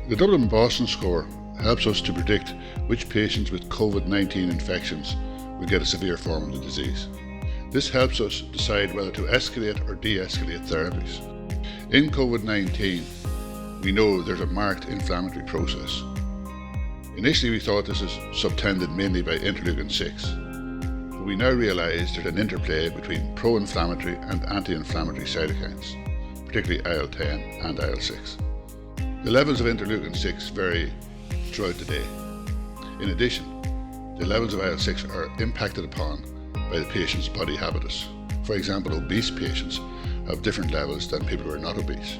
The Dublin-Boston score helps us to predict which patients with COVID-19 infections will get a severe form of the disease. This helps us decide whether to escalate or de-escalate therapies. In COVID-19, we know there's a marked inflammatory process. Initially we thought this is subtended mainly by interleukin-6, but we now realise there's an interplay between pro-inflammatory and anti-inflammatory cytokines, particularly IL-10 and IL-6. The levels of interleukin-6 vary throughout the day. In addition, the levels of IL-6 are impacted upon by the patient's body habitus. For example, obese patients have different levels than people who are not obese.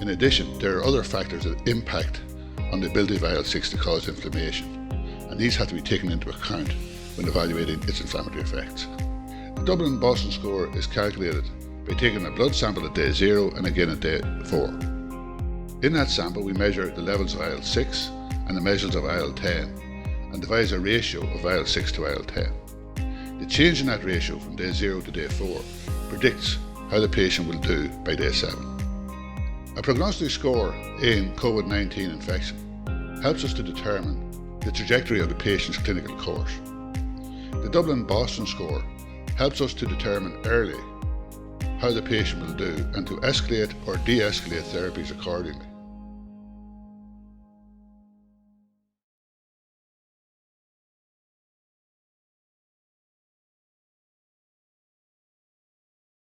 In addition, there are other factors that impact on the ability of IL-6 to cause inflammation, and these have to be taken into account when evaluating its inflammatory effects. The Dublin-Boston score is calculated by taking a blood sample at day 0 and again at day 4. In that sample, we measure the levels of IL-6 and the measures of IL-10 and devise a ratio of IL-6 to IL-10. The change in that ratio from day 0 to day 4 predicts how the patient will do by day 7. A prognostic score in COVID-19 infection helps us to determine the trajectory of the patient's clinical course. The Dublin-Boston score helps us to determine early how the patient will do and to escalate or de-escalate therapies accordingly.